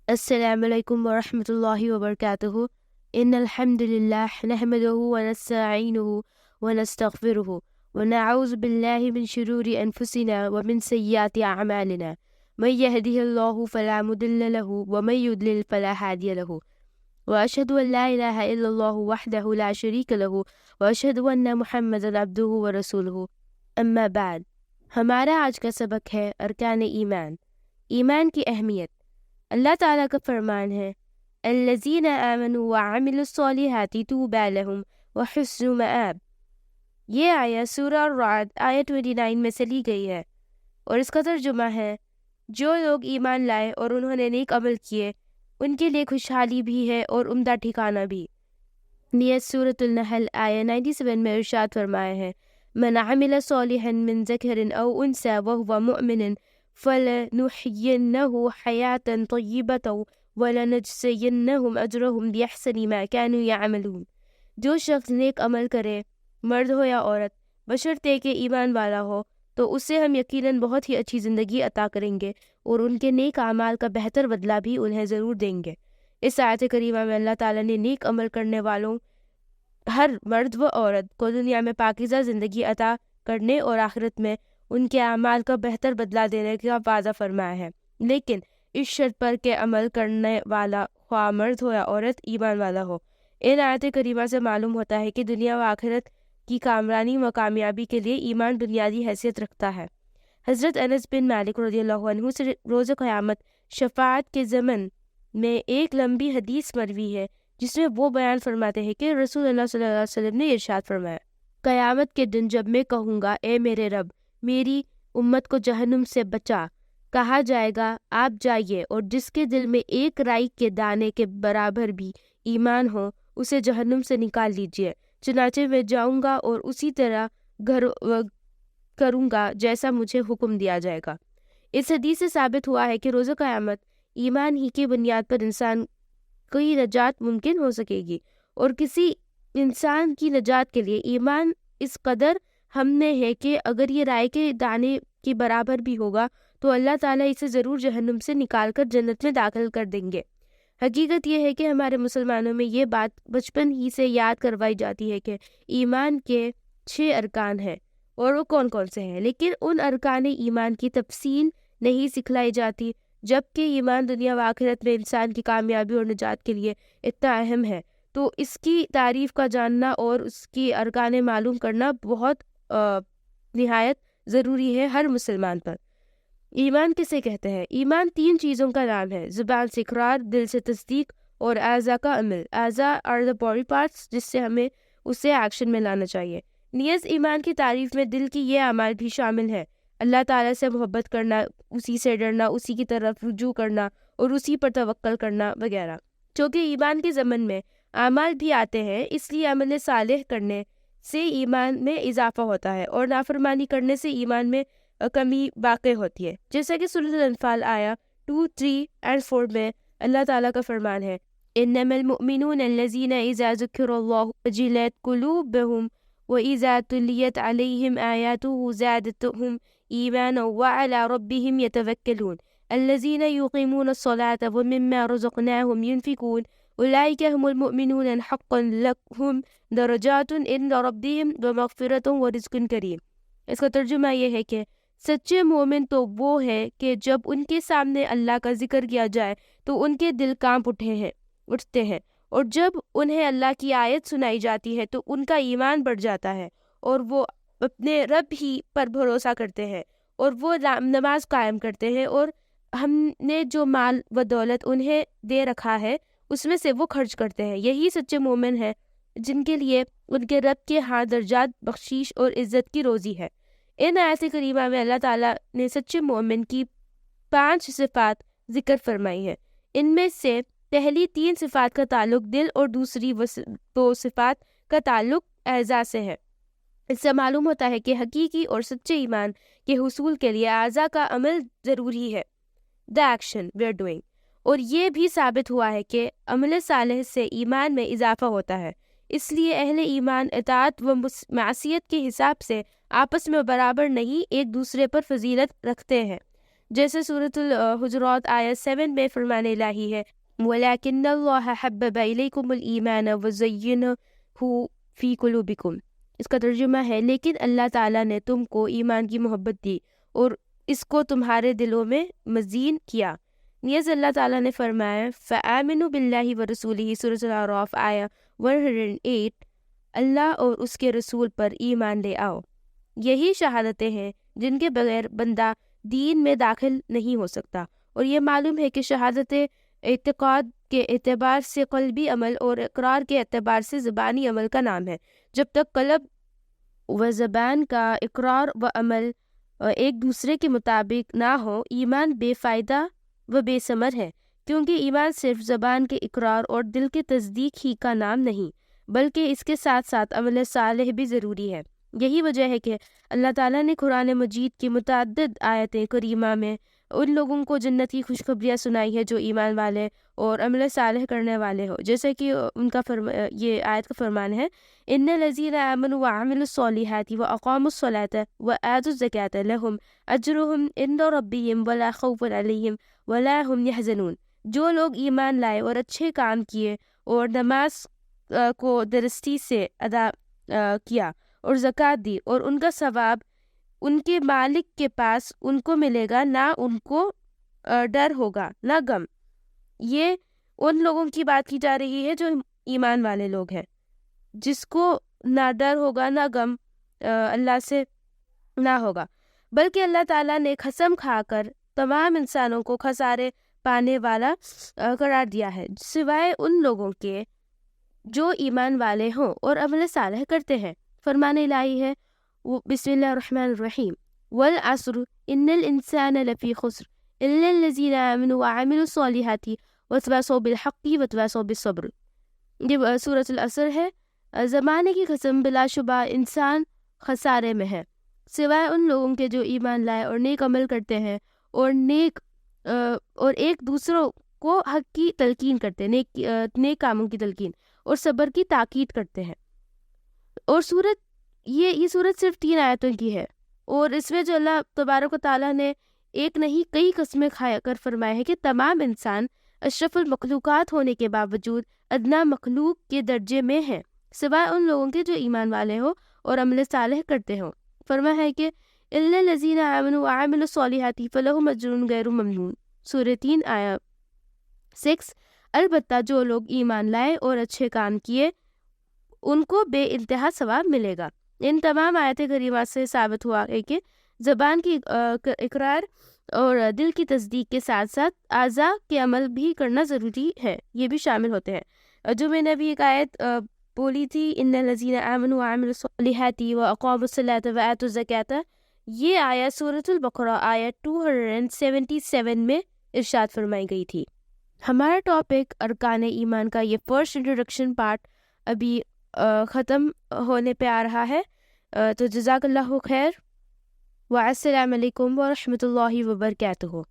السلام علیکم ورحمۃ اللہ وبرکاتہ۔ ان الحمد للہ نحمده ونستعینه ونستغفره ونعوذ باللہ من شرور انفسنا ومن سیئات اعمالنا من يهده الله فلا مضل له ومن يضلل فلا هادی له واشهد ان لا الہ الا اللہ وحدہ لا شریک له واشهد ان محمدا عبدہ ورسولہ اما بعد۔ ہمارا آج کا سبق ہے ارکان ایمان، ایمان کی اہمیت۔ اللہ تعالیٰ کا فرمان ہے الذین آمنوا وعملوا الصالحات طوبی لہم وحسن مآب۔ یہ آیت سورہ الرعد آیت 29 میں سے لی گئی ہے، اور اس کا ترجمہ ہے جو لوگ ایمان لائے اور انہوں نے نیک عمل کیے ان کے لیے خوشحالی بھی ہے اور عمدہ ٹھکانہ بھی۔ نیت سورۃ النحل آیت 97 میں ارشاد فرمایا ہے من عمل صالحا من ذکر او انثى وهو مؤمن فَلَنُحْيِيَنَّهُ حَيَاةً طَيِّبَةً وَلَنَجْزِيَنَّهُمْ أَجْرَهُمْ بِأَحْسَنِ مَا كَانُوا يَعْمَلُونَ۔ جو شخص نیک عمل کرے، مرد ہو یا عورت، بشرطے کہ ایمان والا ہو، تو اسے ہم یقیناً بہت ہی اچھی زندگی عطا کریں گے اور ان کے نیک اعمال کا بہتر بدلہ بھی انہیں ضرور دیں گے۔ اس آیت کریمہ میں اللہ تعالیٰ نے نیک عمل کرنے والوں ہر مرد و عورت کو دنیا میں پاکیزہ زندگی عطا کرنے اور آخرت میں ان کے اعمال کا بہتر بدلہ دینے کا وعدہ فرمایا ہے، لیکن اس شرط پر کہ عمل کرنے والا خواہ مرد ہو یا عورت ایمان والا ہو۔ ان آیت کریمہ سے معلوم ہوتا ہے کہ دنیا و آخرت کی کامرانی و کامیابی کے لیے ایمان بنیادی حیثیت رکھتا ہے۔ حضرت انس بن مالک رضی اللہ عنہ سے روز قیامت شفاعت کے ضمن میں ایک لمبی حدیث مروی ہے، جس میں وہ بیان فرماتے ہیں کہ رسول اللہ صلی اللہ علیہ وسلم نے ارشاد فرمایا قیامت کے دن جب میں کہوں گا اے میرے رب میری امت کو جہنم سے بچا، کہا جائے گا آپ جائیے اور جس کے دل میں ایک رائی کے دانے کے برابر بھی ایمان ہو اسے جہنم سے نکال لیجیے، چنانچہ میں جاؤں گا اور اسی طرح کروں گا جیسا مجھے حکم دیا جائے گا۔ اس حدیث سے ثابت ہوا ہے کہ روز قیامت ایمان ہی کی بنیاد پر انسان کی نجات ممکن ہو سکے گی، اور کسی انسان کی نجات کے لیے ایمان اس قدر ہم نے ہے کہ اگر یہ رائے کے دانے کی برابر بھی ہوگا تو اللہ تعالیٰ اسے ضرور جہنم سے نکال کر جنت میں داخل کر دیں گے۔ حقیقت یہ ہے کہ ہمارے مسلمانوں میں یہ بات بچپن ہی سے یاد کروائی جاتی ہے کہ ایمان کے 6 ارکان ہیں اور وہ کون کون سے ہیں، لیکن ان ارکان ایمان کی تفصیل نہیں سکھلائی جاتی، جبکہ ایمان دنیا و آخرت میں انسان کی کامیابی اور نجات کے لیے اتنا اہم ہے، تو اس کی تعریف کا جاننا اور اس کی ارکان معلوم کرنا بہت نہایت ضروری ہے ہر مسلمان پر۔ ایمان کسے کہتے ہیں؟ ایمان 3 چیزوں کا نام ہے، زبان سے اقرار، دل سے تصدیق اور اعضاء کا عمل۔ اعضاء are the body parts جس سے ہمیں اسے ایکشن میں لانا چاہیے۔ نیز ایمان کی تعریف میں دل کی یہ اعمال بھی شامل ہے، اللہ تعالیٰ سے محبت کرنا، اسی سے ڈرنا، اسی کی طرف رجوع کرنا اور اسی پر توکل کرنا وغیرہ۔ چونکہ ایمان کے ضمن میں اعمال بھی آتے ہیں، اس لیے عمل صالح کرنے سے ایمان میں اضافہ ہوتا ہے اور نافرمانی کرنے سے ایمان میں کمی واقع ہوتی ہے، جیسا کہ سورۃ الانفال آیا 2، 3 اور 4 میں اللہ تعالیٰ کا فرمان ہے انما المؤمنون الذین اذا ذکر اللہ وجلت قلوبهم واذا تلیت علیہم آیاتہ زادتہم ایمانا وعلی ربہم یتوکلون الذین یقیمون الصلاة ومما رزقناہم ینفقون اولئک هم المؤمنون حقا لهم درجات عند ربهم ومغفرۃ ورزق کریم۔ اس کا ترجمہ یہ ہے کہ سچے مومن تو وہ ہے کہ جب ان کے سامنے اللہ کا ذکر کیا جائے تو ان کے دل کانپ اٹھتے ہیں، اور جب انہیں اللہ کی آیت سنائی جاتی ہے تو ان کا ایمان بڑھ جاتا ہے اور وہ اپنے رب ہی پر بھروسہ کرتے ہیں اور وہ نماز قائم کرتے ہیں، اور ہم نے جو مال و دولت انہیں دے رکھا ہے اس میں سے وہ خرچ کرتے ہیں۔ یہی سچے مومن ہیں جن کے لیے ان کے رب کے ہاں درجات، بخشش اور عزت کی روزی ہے۔ ان آیات کریمہ میں اللہ تعالیٰ نے سچے مومن کی 5 صفات ذکر فرمائی ہیں۔ ان میں سے پہلی 3 صفات کا تعلق دل اور دوسری 2 صفات کا تعلق اعضاء سے ہے۔ اس سے معلوم ہوتا ہے کہ حقیقی اور سچے ایمان کے حصول کے لیے اعضاء کا عمل ضروری ہے، the action we are doing، اور یہ بھی ثابت ہوا ہے کہ عمل صالح سے ایمان میں اضافہ ہوتا ہے۔ اس لیے اہل ایمان اطاعت و معصیت کے حساب سے آپس میں برابر نہیں، ایک دوسرے پر فضیلت رکھتے ہیں۔ جیسے سورۃ الحجرات آیت 7 میں فرمان الہی ہے وَلَكِنَّ اللَّهَ حَبَّبَ إِلَيْكُمُ الْإِيمَانَ وَزَيَّنَهُ فِي قُلُوبِكُمْ۔ اس کا ترجمہ ہے لیکن اللہ تعالیٰ نے تم کو ایمان کی محبت دی اور اس کو تمہارے دلوں میں مزین کیا۔ نیز اللہ تعالیٰ نے فرمایا فَآمِنُوا بِاللَّهِ وَرَسُولِهِ سورۃ الاعراف آیا 108، اللہ اور اس کے رسول پر ایمان لے آؤ۔ یہی شہادتیں ہیں جن کے بغیر بندہ دین میں داخل نہیں ہو سکتا، اور یہ معلوم ہے کہ شہادت اعتقاد کے اعتبار سے قلبی عمل اور اقرار کے اعتبار سے زبانی عمل کا نام ہے۔ جب تک قلب و زبان کا اقرار و عمل ایک دوسرے کے مطابق نہ ہو، ایمان بے فائدہ و بے ثمر ہے، کیونکہ ایمان صرف زبان کے اقرار اور دل کے تصدیق ہی کا نام نہیں، بلکہ اس کے ساتھ ساتھ عمل صالح بھی ضروری ہے۔ یہی وجہ ہے کہ اللہ تعالیٰ نے قرآن مجید کی متعدد آیتیں کریمہ میں ان لوگوں کو جنت کی خوشخبریاں سنائی ہے جو ایمان والے اور عمل صالح کرنے والے ہو، جیسے کہ ان کا یہ آیت کا فرمان ہے ان الذین آمنوا وعملوا الصالحات واقاموا الصلاة وآتوا الزکاة لهم اجرهم عند ربهم ولا خوف علیہم ولا هم يحزنون۔ جو لوگ ایمان لائے اور اچھے کام کیے اور نماز کو درستی سے ادا کیا اور زکوٰۃ دی، اور ان کا ثواب ان کے مالک کے پاس ان کو ملے گا، نہ ان کو ڈر ہوگا نہ غم۔ یہ ان لوگوں کی بات کی جا رہی ہے جو ایمان والے لوگ ہیں، جس کو نہ ڈر ہوگا نہ غم اللہ سے نہ ہوگا، بلکہ اللہ تعالیٰ نے قسم کھا کر تمام انسانوں کو خسارے پانے والا قرار دیا ہے، سوائے ان لوگوں کے جو ایمان والے ہوں اور عمل صالح کرتے ہیں۔ فرمان الہی ہے بسم اللہ الرحمن الرحیم والعصر ان الانسان لفی خسر الا الذین آمنوا وعملوا الصالحات وتواصوا بالحق وتواصوا بالصبر۔ یہ سورۃ العصر ہے۔ زمانے کی قسم، بلا شبہ انسان خسارے میں ہے، سوائے ان لوگوں کے جو ایمان لائے اور نیک عمل کرتے ہیں اور ایک دوسروں کو حق کی تلقین کرتے ہیں، نیک کاموں کی تلقین اور صبر کی تاکید کرتے ہیں۔ اور یہ سورت صرف 3 آیتوں کی ہے، اور اس میں جو اللہ تبارک و تعالیٰ نے ایک نہیں کئی قسمیں کھا کر فرمایا ہے کہ تمام انسان اشرف المخلوقات ہونے کے باوجود ادنا مخلوق کے درجے میں ہیں، سوائے ان لوگوں کے جو ایمان والے ہوں اور عمل صالح کرتے ہوں۔ فرمایا ہے کہ الا الذین آمنوا وعملوا الصالحات فلہم اجر غیر ممنون، سورہ 3 آیت 6۔ البتہ جو لوگ ایمان لائے اور اچھے کام کیے ان کو بے انتہا ثواب ملے گا۔ ان تمام آیت کریمات سے ثابت ہوا ہے کہ زبان کی اقرار اور دل کی تصدیق کے ساتھ ساتھ اعضاء کے عمل بھی کرنا ضروری ہے، یہ بھی شامل ہوتے ہیں۔ جو میں نے ابھی ایک آیت بولی تھی ان الذین آمنوا وعملوا الصالحات واقاموا الصلاة وآتوا الزکاة، یہ آیت سورۃ البقرہ آیت 277 میں ارشاد فرمائی گئی تھی۔ ہمارا ٹاپک ارکان ایمان کا یہ فرسٹ انٹروڈکشن پارٹ ابھی ختم ہونے پہ آ رہا ہے، تو جزاک اللہ خیر، والسلام علیکم ورحمۃ اللہ وبرکاتہ۔